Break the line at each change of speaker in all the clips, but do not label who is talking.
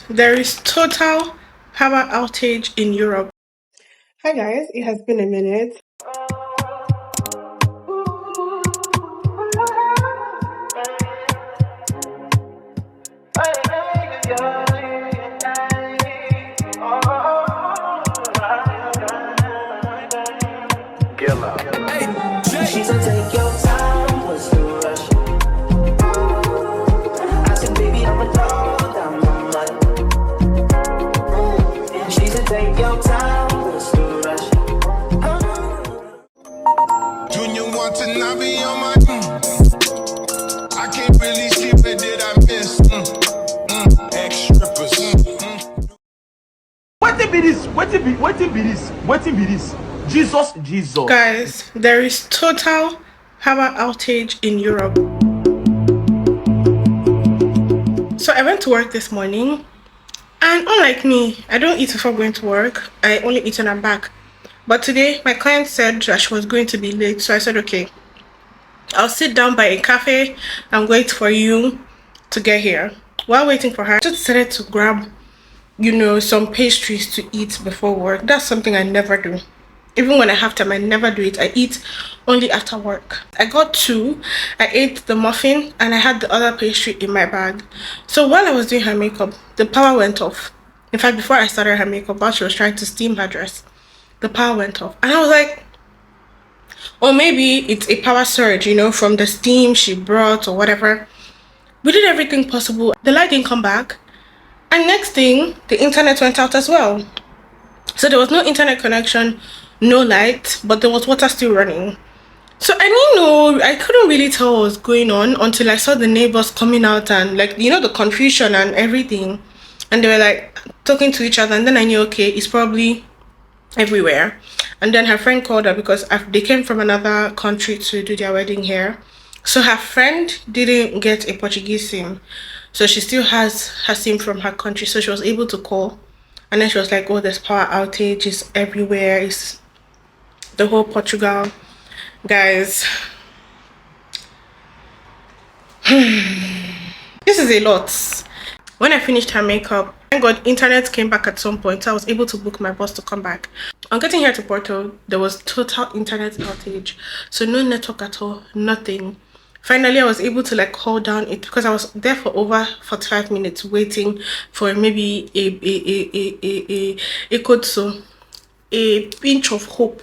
there is total power outage in Europe. Hi guys, it has been a minute.
She said, take your time, what's the rush? I said, baby, I'm a dog, I'm a mutt. She said, take your time, what's the rush?
Junior want to not be on my I can't really see what did I miss. Ex-strippers.
What be this? What be this? What be this? Jesus.
Guys, there is total power outage in Europe. So I went to work this morning, and unlike me, I don't eat before going to work. I only eat when I'm back. But today, my client said that she was going to be late, so I said, okay, I'll sit down by a cafe and wait for you to get here. While waiting for her, I just decided to grab, some pastries to eat before work. That's something I never do. Even when I have time, I never do it. I eat only after work. I got two. I ate the muffin and I had the other pastry in my bag. So while I was doing her makeup, the power went off. In fact, before I started her makeup, while she was trying to steam her dress, the power went off. And I was like, or maybe it's a power surge, from the steam she brought or whatever. We did everything possible. The light didn't come back. And next thing, the internet went out as well. So there was no internet connection, no light, but there was water still running. So I didn't know, I couldn't really tell what was going on until I saw the neighbors coming out and the confusion and everything. And they were like talking to each other, and then I knew, okay, it's probably everywhere. And then her friend called her because they came from another country to do their wedding here. So her friend didn't get a Portuguese SIM. So she still has her SIM from her country. So she was able to call. And then she was like, oh, there's power outage, it's everywhere, it's the whole Portugal. Guys, this is a lot. When I finished her makeup, thank God internet came back at some point, so I was able to book my bus to come back. On getting here to Porto, there was total internet outage, so no network at all, nothing. Finally, I was able to hold down it because I was there for over 45 minutes waiting for maybe a pinch of hope.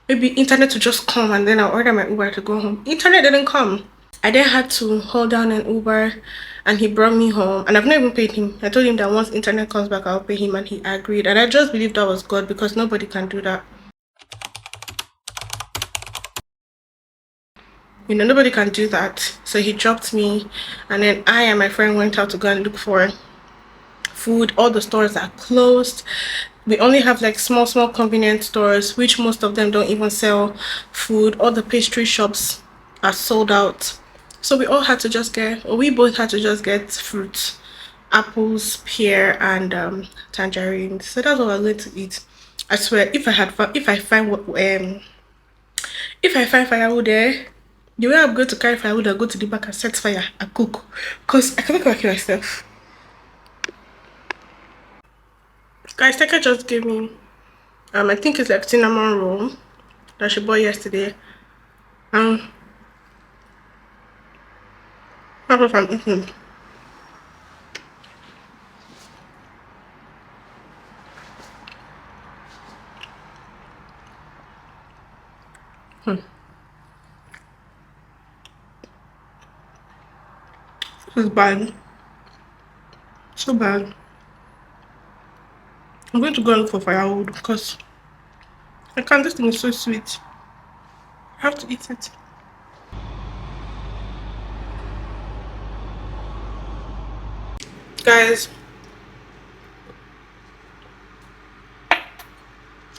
Maybe internet to just come and then I'll order my Uber to go home. Internet didn't come. I then had to hold down an Uber and he brought me home, and I've not even paid him. I told him that once internet comes back, I'll pay him, and he agreed. And I just believe that was God because nobody can do that. Nobody can do that. So he dropped me, and then I and my friend went out to go and look for food. All the stores are closed. We only have small convenience stores, which most of them don't even sell food. All the pastry shops are sold out. So we both had to just get fruits, apples, pear, and tangerines. So that's what we're going to eat. I swear, if I find firewood there, the way I'm going to carry firewood, I'll go to the back and set fire and cook, because I can't cook myself. Guys, Teka just gave me I think it's cinnamon roll that she bought yesterday. That's what I'm eating. This is bad. So bad. I'm going to go and look for firewood because this thing is so sweet. I have to eat it. Guys,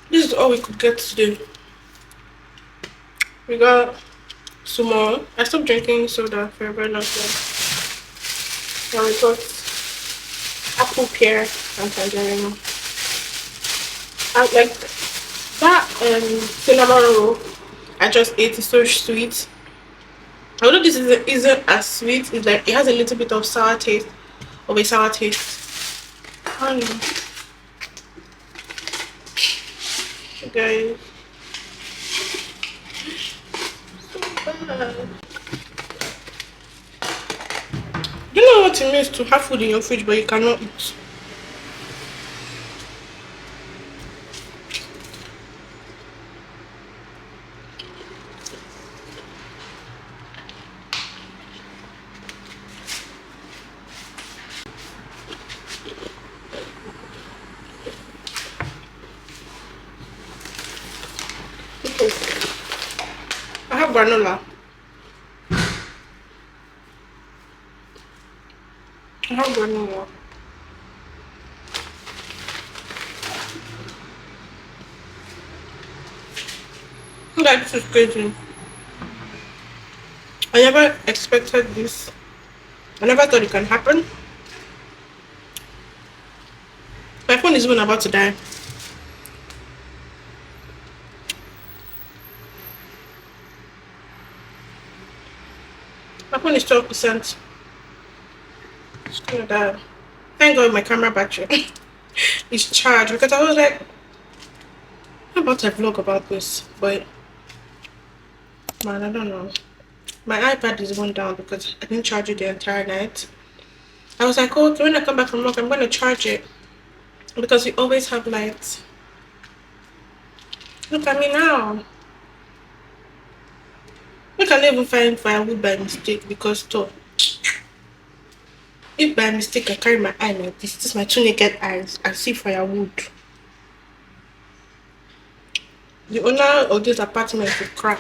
this is all we could get today. We got sumo. I stopped drinking soda for a very long time. And we got apple, pear, and tangerine. And that cinnamon roll I just ate is so sweet. Although this isn't as sweet, it has a little bit of a sour taste. Honey, guys, so bad. Do you know what it means to have food in your fridge but you cannot eat? I have granola. I have granola. Like, this is crazy. I never expected this. I never thought it can happen. My phone is even about to die. My phone is 12%. It's gonna die. Thank God my camera battery is charged, because I was like, I'm about to vlog about this, but man, I don't know. My iPad is going down because I didn't charge it the entire night. I was like, oh, okay, when I come back from work, I'm gonna charge it because we always have lights. Look at me now. We can even find firewood by mistake because if by mistake I carry my eye like this is my two naked eyes, I see firewood. The owner of this apartment will cry.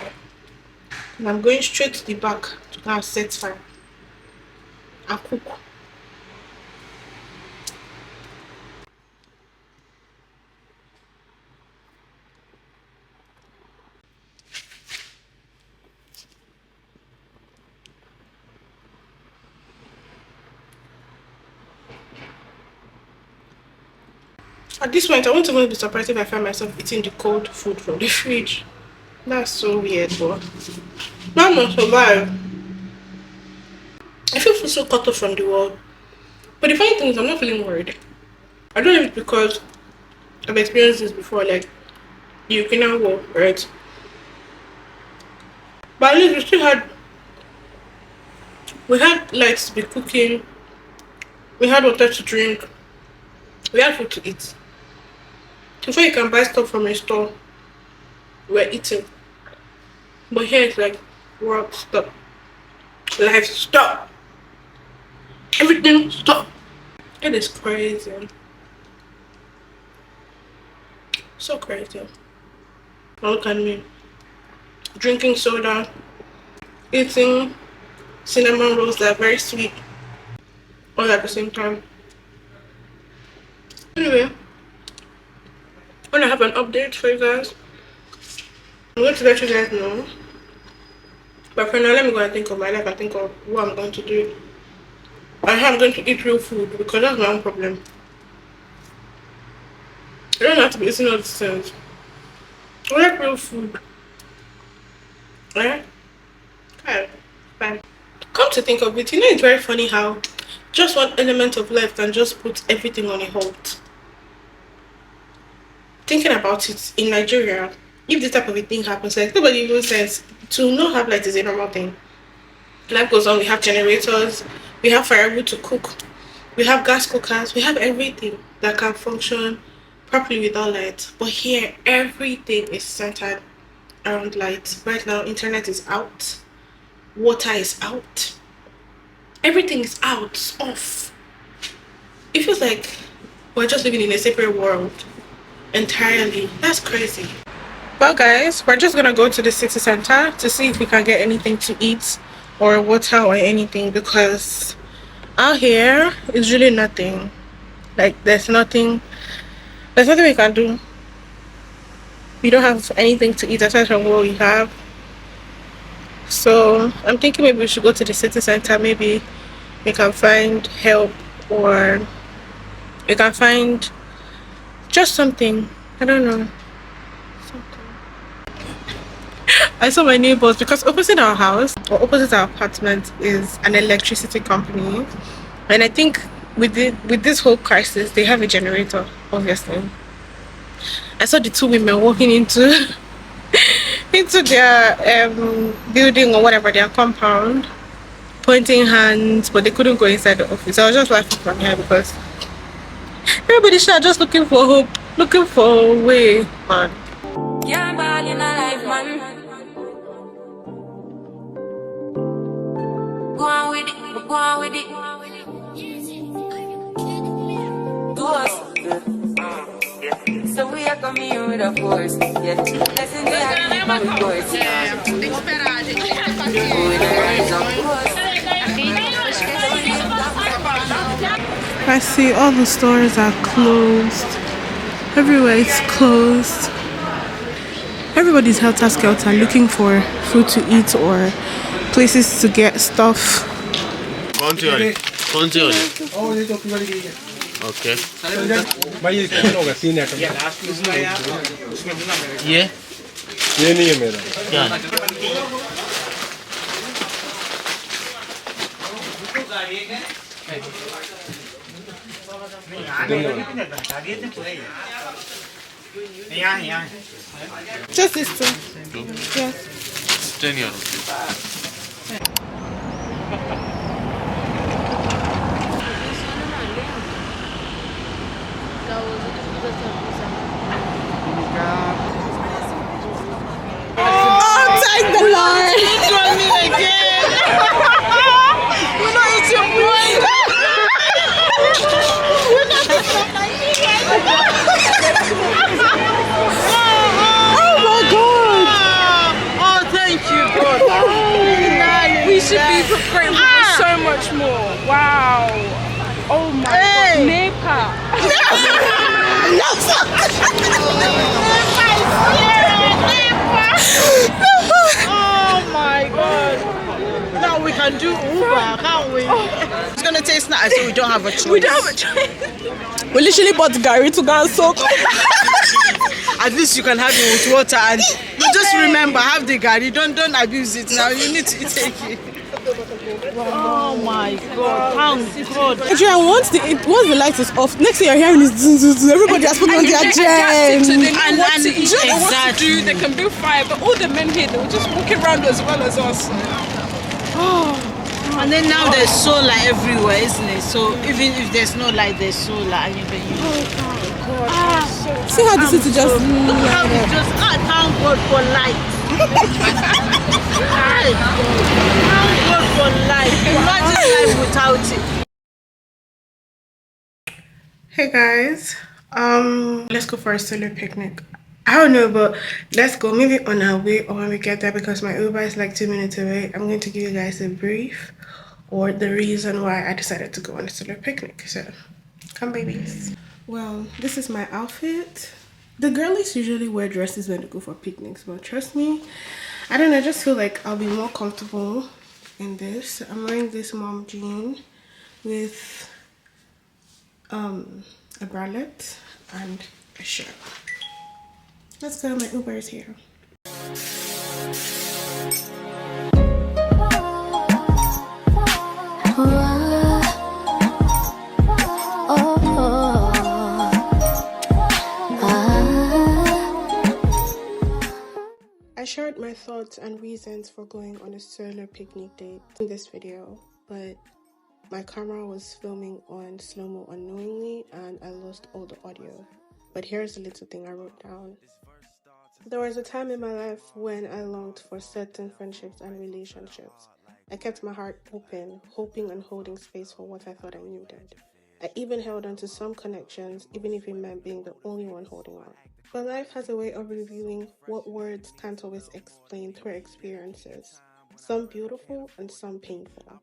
And I'm going straight to the back to go and set fire and cook. At this point, I won't even be surprised if I find myself eating the cold food from the fridge. That's so weird, but I'm not survive. I feel so cut off from the world. But the funny thing is, I'm not feeling worried. I don't know if it's because I've experienced this before, like the Ukrainian war, right? But at least we had lights to be cooking, we had water to drink, we had food to eat. Before you can buy stuff from a store, we're eating. But here it's like, world stop, life stop, everything stop. It is crazy. So crazy. Now look at me. Drinking soda, eating cinnamon rolls that are very sweet, all at the same time. Anyway, when I have an update for you guys, I'm going to let you guys know. But for now, let me go and think of my life and think of what I'm going to do. And how I'm going to eat real food, because that's my own problem. I don't have to be eating all these things. I like real food. Yeah? Okay. Fine. Come to think of it, you know, it's very funny how just one element of life can just put everything on a halt. Thinking about it, in Nigeria, if this type of a thing happens, like nobody even says to not have light is a normal thing. Life goes on, we have generators, we have firewood to cook, we have gas cookers, we have everything that can function properly without light. But here, everything is centered around light. Right now, internet is out, water is out, everything is out, off. It feels like we're just living in a separate world entirely. That's crazy. Well guys, we're just gonna go to the city center to see if we can get anything to eat or water or anything, because out here is really nothing. Like there's nothing we can do. We don't have anything to eat aside from what we have. So I'm thinking maybe we should go to the city center. Maybe we can find help, or we can find just something. I don't know. I saw my neighbors, because opposite our house or opposite our apartment is an electricity company, and I think with this whole crisis, they have a generator, obviously. I saw the two women walking into into their building or whatever, their compound, pointing hands, but they couldn't go inside the office. I was just laughing from here because everybody should just looking for hope, looking for a way, man.
Yeah, ball in a life, man. Go on with it, go on with it. Do us. So we are coming here with a force. Yeah. Listen to that, keep on voice.
I see all the stores are closed. Everywhere is closed. Everybody's helter-skelter looking for food to eat or places to get stuff.
Continue. Okay. Yeah.
ये नहीं है मेरा
Yeah.
Just this two. Yes.
10 euro.
Oh, thank the Lord! Join me again. We're not eating bread. Oh my God!
Oh, thank you, God. We should be preparing for so much more. Wow. Oh my God. Nepa. Oh my God. Now we can do Uber, can't we? It's gonna taste nice, so we don't have a choice. We don't have a choice.
We literally bought Gary to go and soak.
At least you can have it with water, and you just remember, have the Gary. Don't abuse it now. You need to take it. Oh my God! Thank God.
Adrian, once the light is off, next thing you're hearing is zoom, zoom, zoom. Everybody has put on their
Adapted to
gen.
them and what to eat,
Exactly.
what to do. They can build fire, but all the men here, they were just walking around as well as us. And then now there's solar everywhere, isn't it? So even if there's no light, there's solar, and you can use it.
See how the city just.
Look how we just thank God for light. Thank God for light. Imagine life without it.
Hey guys, let's go for a solo picnic. I don't know, but let's go maybe on our way or when we get there because my Uber is like 2 minutes away. I'm going to give you guys a brief or the reason why I decided to go on a solo picnic. So, come babies. Well, this is my outfit. The girlies usually wear dresses when they go for picnics, but trust me, I don't know, I just feel like I'll be more comfortable in this. I'm wearing this mom jean with a bralette and a shirt. Let's go, my Uber is here. I shared my thoughts and reasons for going on a solo picnic date in this video, but my camera was filming on slow-mo unknowingly and I lost all the audio. But here's a little thing I wrote down. There was a time in my life when I longed for certain friendships and relationships. I kept my heart open, hoping and holding space for what I thought I needed. I even held on to some connections, even if it meant being the only one holding on. But life has a way of revealing what words can't always explain through experiences, some beautiful and some painful.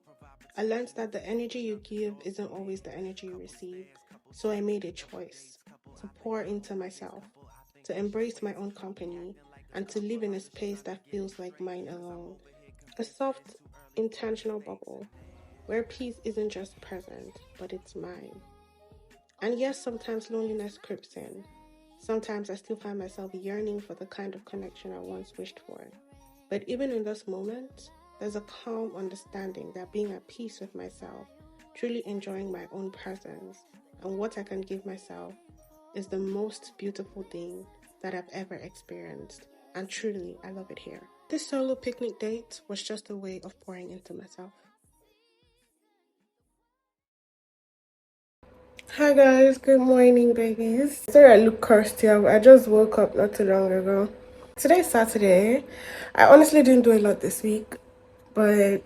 I learned that the energy you give isn't always the energy you receive, so I made a choice to pour into myself, to embrace my own company, and to live in a space that feels like mine alone. A soft, intentional bubble where peace isn't just present, but it's mine. And yes, sometimes loneliness creeps in. Sometimes I still find myself yearning for the kind of connection I once wished for. But even in those moments, there's a calm understanding that being at peace with myself truly enjoying my own presence and what I can give myself is the most beautiful thing that I've ever experienced. And truly, I love it here. This solo picnic date was just a way of pouring into myself. Hi guys, good morning babies. Sorry I look cursed here, but I just woke up not too long ago. Today's Saturday. I honestly didn't do a lot this week, but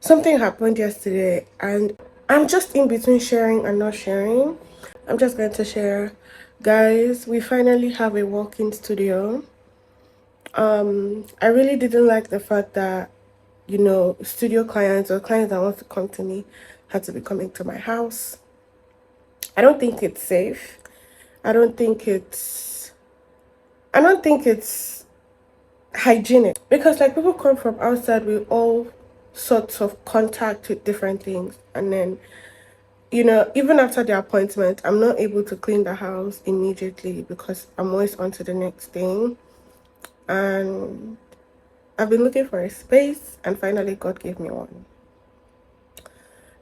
something happened yesterday and I'm just in between sharing and not sharing. I'm just going to share. Guys, we finally have a walk-in studio. I really didn't like the fact that, studio clients or clients that want to come to me had to be coming to my house. I don't think it's safe. I don't think it's hygienic because like people come from outside with all sorts of contact with different things, and then even after the appointment I'm not able to clean the house immediately because I'm always on to the next thing. And I've been looking for a space and finally God gave me one.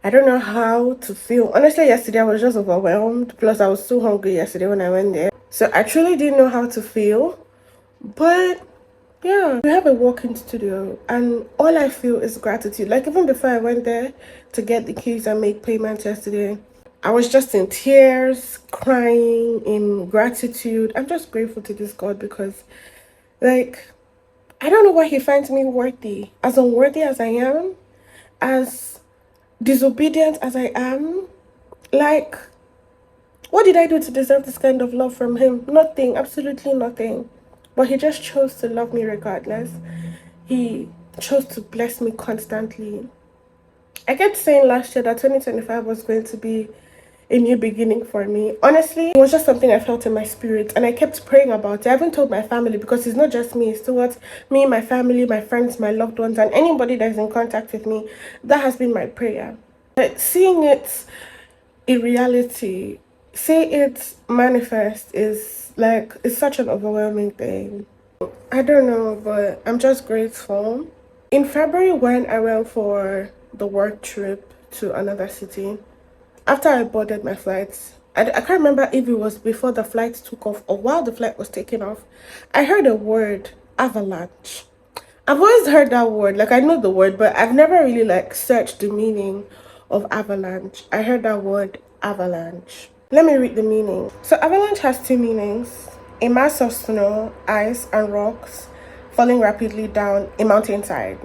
I don't know how to feel. Honestly, yesterday I was just overwhelmed. Plus, I was so hungry yesterday when I went there. So I truly didn't know how to feel. But yeah, we have a walk-in studio and all I feel is gratitude. Like even before I went there to get the keys and make payments yesterday, I was just in tears, crying in gratitude. I'm just grateful to this God because like I don't know why he finds me worthy. As unworthy as I am, as disobedient as I am, like what did I do to deserve this kind of love from him? Nothing, absolutely nothing. But he just chose to love me regardless. He chose to bless me constantly. I kept saying last year that 2025 was going to be a new beginning for me. Honestly, it was just something I felt in my spirit and I kept praying about it. I haven't told my family because it's not just me, it's towards me, my family, my friends, my loved ones, and anybody that is in contact with me. That has been my prayer. But seeing it in reality, see it manifest is like, it's such an overwhelming thing. I don't know, but I'm just grateful. In February, when I went for the work trip to another city, after I boarded my flights, I can't remember if it was before the flight took off or while the flight was taking off, I heard a word, avalanche. I've always heard that word, like I know the word, but I've never really like searched the meaning of avalanche. I heard that word, avalanche. Let me read the meaning. So avalanche has two meanings: a mass of snow, ice, and rocks falling rapidly down a mountainside.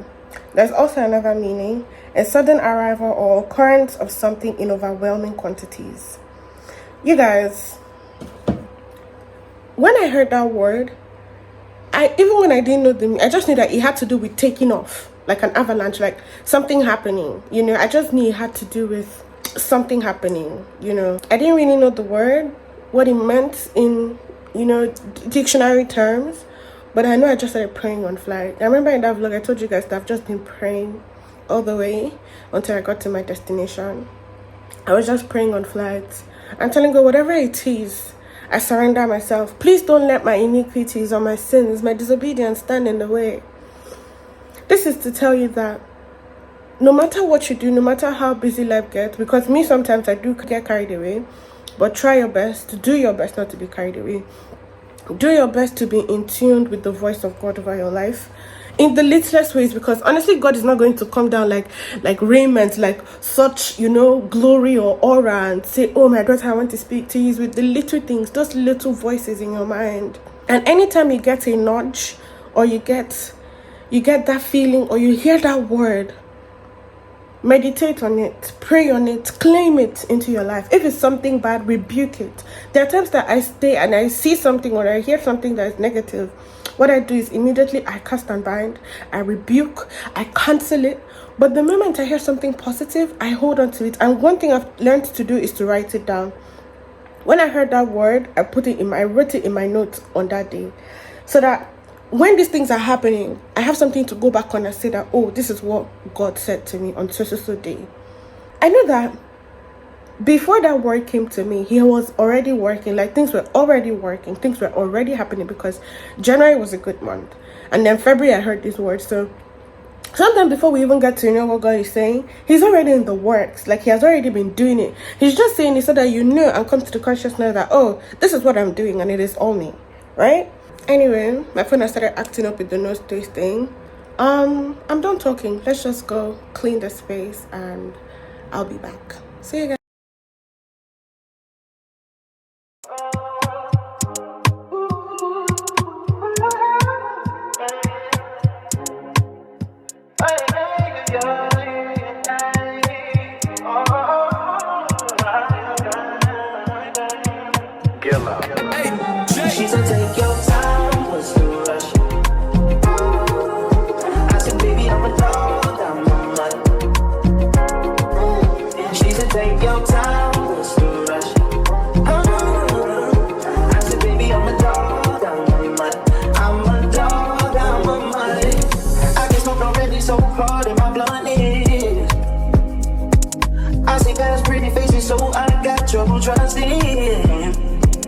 There's also another meaning: a sudden arrival or occurrence of something in overwhelming quantities. You guys, when I heard that word, even when I didn't know the meaning, I just knew that it had to do with taking off, like an avalanche, like something happening. I just knew it had to do with something happening. I didn't really know the word, what it meant in dictionary terms. But I know I just started praying on flight. I remember in that vlog, I told you guys that I've just been praying all the way until I got to my destination. I was just praying on flights and telling God, whatever it is, I surrender myself. Please don't let my iniquities or my sins, my disobedience stand in the way. This is to tell you that no matter what you do, no matter how busy life gets, because me sometimes I do get carried away, but try your best, do your best not to be carried away. Do your best to be in tune with the voice of God over your life in the littlest ways, because honestly God is not going to come down like raiment, like such glory or aura and say, oh my daughter, I want to speak to you. With the little things, those little voices in your mind. And anytime you get a nudge or you get that feeling or you hear that word, meditate on it, pray on it, claim it into your life. If it's something bad, rebuke it. There are times that I stay and I see something or I hear something that is negative. What I do is immediately I cast and bind, I rebuke, I cancel it. But the moment I hear something positive, I hold on to it. And one thing I've learned to do is to write it down. When I heard that word, I wrote it in my notes on that day, so that when these things are happening, I have something to go back on and say that, oh, this is what God said to me on so day. I know that before that word came to me, he was already working. Like things were already working. Things were already happening because January was a good month. And then February, I heard this word. So Sometimes before we even get to know what God is saying, He's already in the works. Like He has already been doing it. He's just saying it so that you know and come to the consciousness that, oh, this is what I'm doing and it is all me, right? Anyway, my phone has started acting up with the no space thing. I'm done talking. Let's just go clean the space and I'll be back. See you guys.
She said, take your time, what's the rush? I said, baby, I'm a dog, I'm a mud. She said, take your time, what's the rush? I said, baby, I'm a dog, I'm a mud. I'm a dog, I'm a mud. I get smoked already, so hard in my blunt is. I see guys' pretty faces, so I got trouble trusting.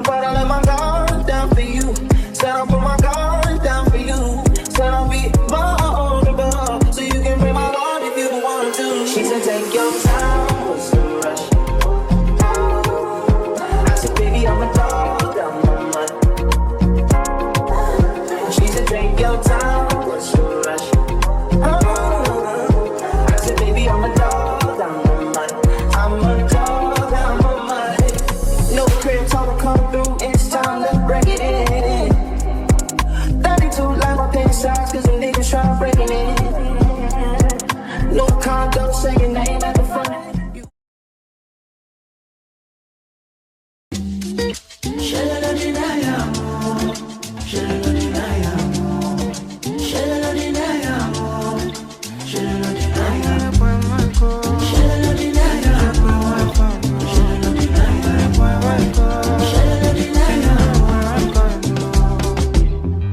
But I let my guard down for you. Said I'll put my guard down for you. Said I'll be vulnerable, so you can break my heart if you want to. She said, take your time, what's the rush? I said, baby, I'm a dog, I'm a mud. She said, take your time, what's the rush? I said, baby, I'm a dog, I'm a mud. I'm a dog, I'm a mud. No crib talk will come through, it's time to break it in. 32 like my pen size, cause the niggas try breaking it. No condo, say your name at the front.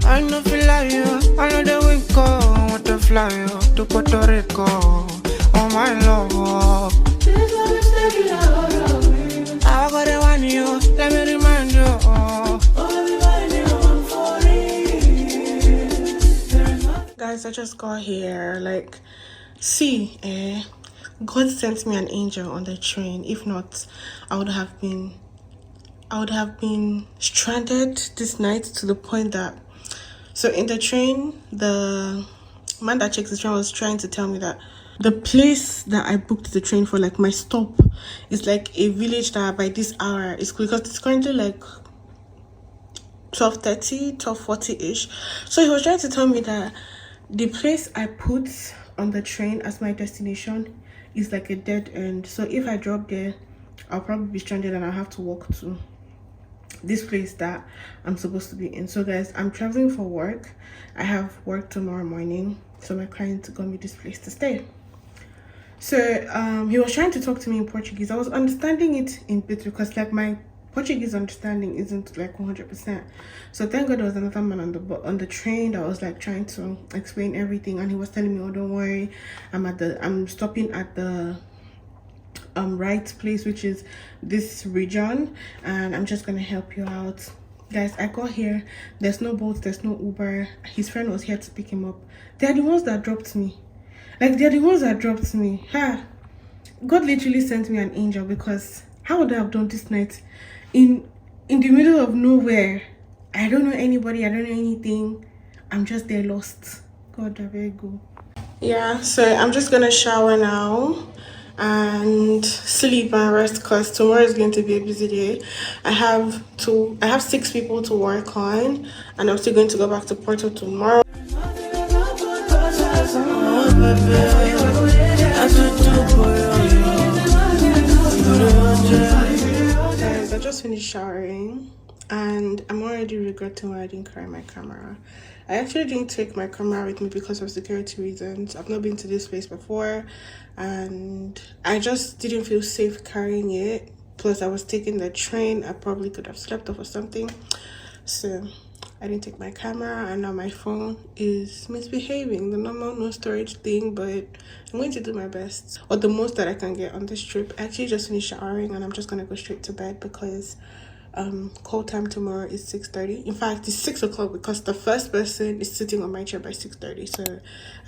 I know feel like you, I know that we go. Want to fly you to Puerto Rico. Oh my love. I got to want you, let me remind you.
Guys, I just got here. Like, see, God sent me an angel on the train. If not, I would have been stranded this night to the point that, so in the train, the man that checks the train was trying to tell me that the place that I booked the train for, like my stop, is like a village that by this hour is cool, because it's currently like 12:30, 12:40-ish. So he was trying to tell me that the place I put on the train as my destination is like a dead end. So if I drop there, I'll probably be stranded and I'll have to walk to this place that I'm supposed to be in. So guys, I'm traveling for work. I have work tomorrow morning, so my client got me this place to stay. So he was trying to talk to me in Portuguese. I was understanding it in bits because like my Portuguese understanding isn't like 100%. So thank God there was another man on the train that was like trying to explain everything, and he was telling me, oh, don't worry, I'm stopping at the right place, which is this region, and I'm just gonna help you out. Guys, I got here, there's no Bolt, there's no Uber. His friend was here to pick him up. They're the ones that dropped me. God literally sent me an angel, because how would I have done this night in the middle of nowhere? I don't know anybody, I don't know anything. I'm just there lost. God, I better go. Yeah, so I'm just gonna shower now and sleep and rest, because tomorrow is going to be a busy day. I have 6 people to work on, and I'm still going to go back to Porto tomorrow. Guys, I just finished showering and I'm already regretting why I didn't carry my camera. I actually didn't take my camera with me because of security reasons. I've not been to this place before and I just didn't feel safe carrying it. Plus I was taking the train, I probably could have slept off or something. So I didn't take my camera, and now my phone is misbehaving, the normal no storage thing, but I'm going to do my best, or the most that I can get on this trip. I actually just finished showering and I'm just gonna go straight to bed because call time tomorrow is 6:30. In fact, it's 6 o'clock because the first person is sitting on my chair by 6:30, so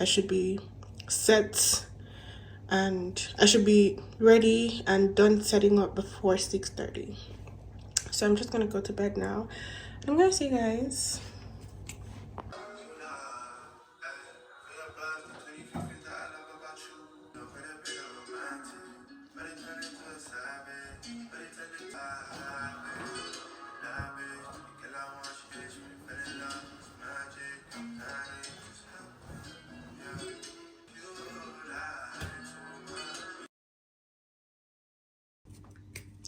I should be set, and I should be ready and done setting up before 6:30. So I'm just gonna go to bed now. I'm gonna see you guys.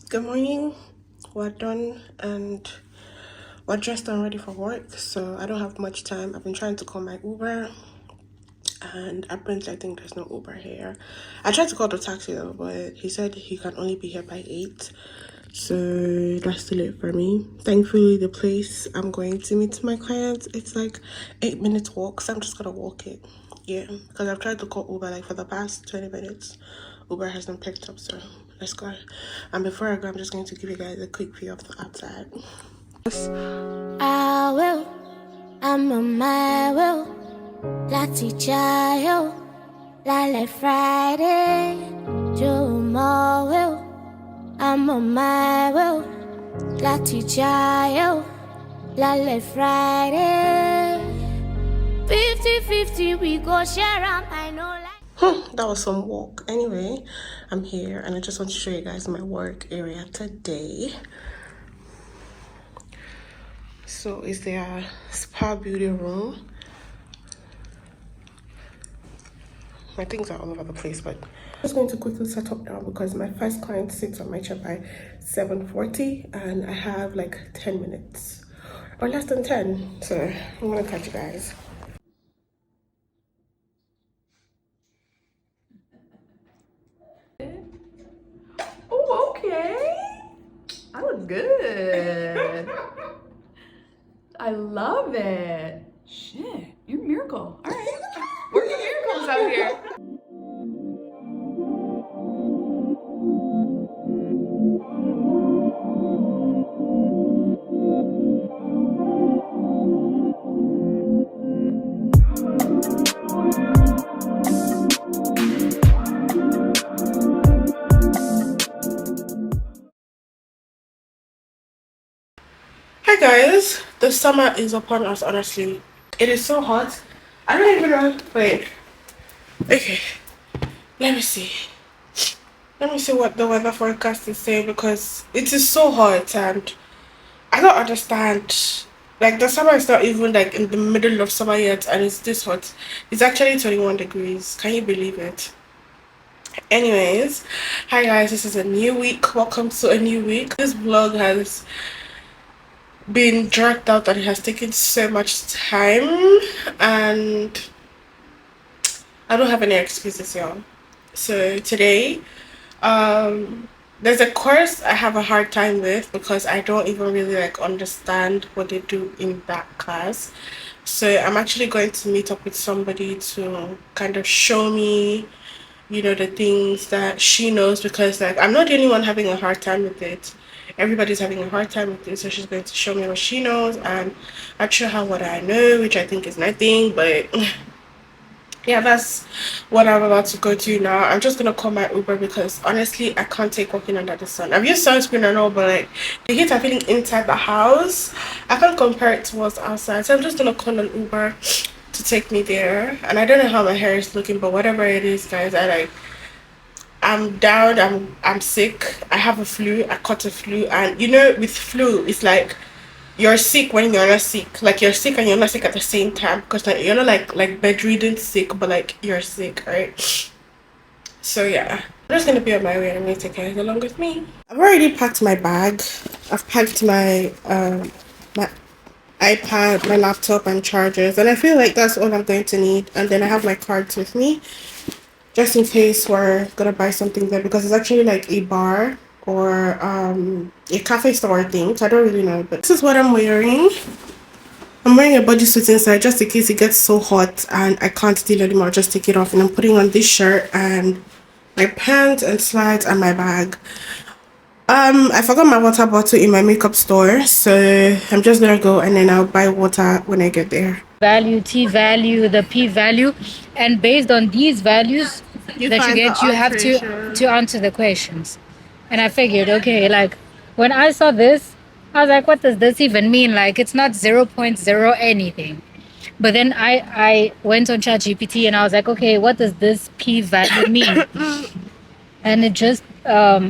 Good morning. We're done and we're dressed and ready for work, so I don't have much time. I've been trying to call my Uber, and apparently I think there's no Uber here. I tried to call the taxi though, but he said he can only be here by 8, so that's too late for me. Thankfully, the place I'm going to meet my clients, it's like 8 minutes walk, so I'm just gonna walk it. Yeah, because I've tried to call Uber like for the past 20 minutes. Uber hasn't picked up, so let's go. And before I go, I'm just going to give you guys a quick view of the outside.
I will, I'm on my will. Láti Chayo, Lale Friday, Jumo will, I'm on my will. Láti Chayo, Lale Friday, 50-50 we go share 'em, I know like.
That was some walk. Anyway, I'm here and I just want to show you guys my work area today. So is their spa beauty room. My things are all over the place, but I'm just going to quickly set up now because my first client sits on my chair by 7:40 and I have like 10 minutes or less than 10. So I'm gonna catch you guys.
Oh, okay. I look good. I love it. Shit, you're a miracle. All right. Working miracles out here.
Hi guys, the summer is upon us. Honestly, it is so hot. I don't even know. Wait, okay, let me see what the weather forecast is saying, because it is so hot and I don't understand. Like, the summer is not even like in the middle of summer yet and it's this hot. It's actually 21 degrees. Can you believe it? Anyways, hi guys, this is a new week. Welcome to a new week. This vlog has been dragged out and it has taken so much time and I don't have any excuses, y'all. So today, there's a course I have a hard time with because I don't even really like understand what they do in that class. So I'm actually going to meet up with somebody to kind of show me, you know, the things that she knows, because like I'm not the only one having a hard time with it. Everybody's having a hard time with it, so she's going to show me what she knows and I'll show her what I know, which I think is nothing, but yeah, that's what I'm about to go to now. I'm just gonna call my Uber because honestly I can't take walking under the sun. I've used sunscreen and all, but like the heat I'm feeling inside the house, I can't compare it to what's outside. So I'm just gonna call an Uber to take me there. And I don't know how my hair is looking, but whatever it is, guys, I'm down, I'm sick. I have a flu. I caught a flu, and you know, with flu, it's like you're sick when you're not sick. Like you're sick and you're not sick at the same time, because like, you're not like bedridden sick, but like you're sick, right? So yeah, I'm just gonna be on my way and I'm gonna take you guys along with me. I've already packed my bag. I've packed my my iPad, my laptop, and chargers, and I feel like that's all I'm going to need. And then I have my cards with me, just in case we're gonna buy something there, because it's actually like a bar or a cafe store thing, so I don't really know. But this is what I'm wearing. I'm wearing a bodysuit inside just in case it gets so hot and I can't deal anymore. I'll just take it off, and I'm putting on this shirt and my pants and slides and my bag. I forgot my water bottle in my makeup store, so I'm just gonna go and then I'll buy water when I get there.
Value, T value, the P value, and based on these values
You
that you
find the
get, you have
alteration.
to answer the questions. And I figured, okay, like when I saw this, I was like, what does this even mean? Like it's not 0.0 anything. But then I went on ChatGPT and I was like, okay, what does this P value mean? And it just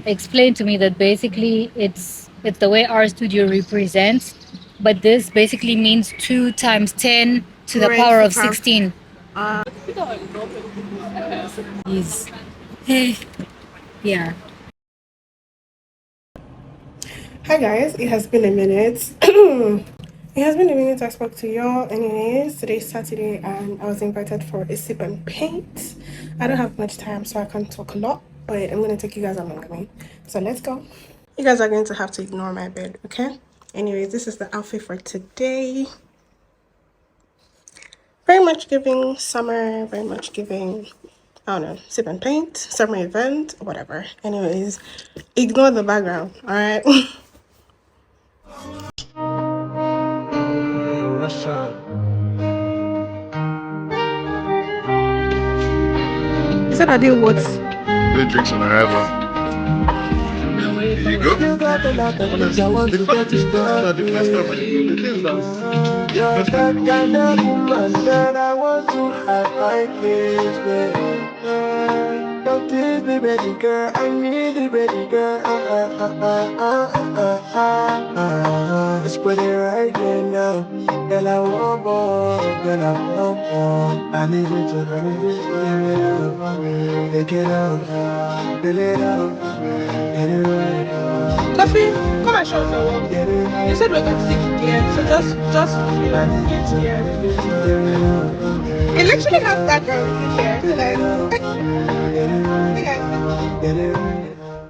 explained to me that basically it's the way our studio represents, but this basically means 2 times 10 to the
Raised
power
to
of
power.
16. Is yeah.
Hi guys, it has been a minute. It has been a minute I spoke to y'all. Anyways, today's Saturday and I was invited for a sip and paint. I don't have much time, so I can't talk a lot, but I'm gonna take you guys along with me. So let's go. You guys are going to have to ignore my bed, okay? Anyways, this is the outfit for today. Very much giving summer, very much giving, I don't know, sip and paint, summer event, whatever. Anyways, ignore the background, all right? Is that I do what?
Good drinks on arrival. Here you go.
You got a lot of things I want to get you started. You're that kind of woman that I want to have my place with. Don't tease me, baby girl. I need it, baby girl. Let's put it right there now. Girl, I want more. Girl, I want more. I need it to hurry this way. Take it out. Fill it out. Get it right.
Coffee, come and show us your work. You said we're going to take it here, so just yeah. It literally has that girl in here. So like,
Get it right.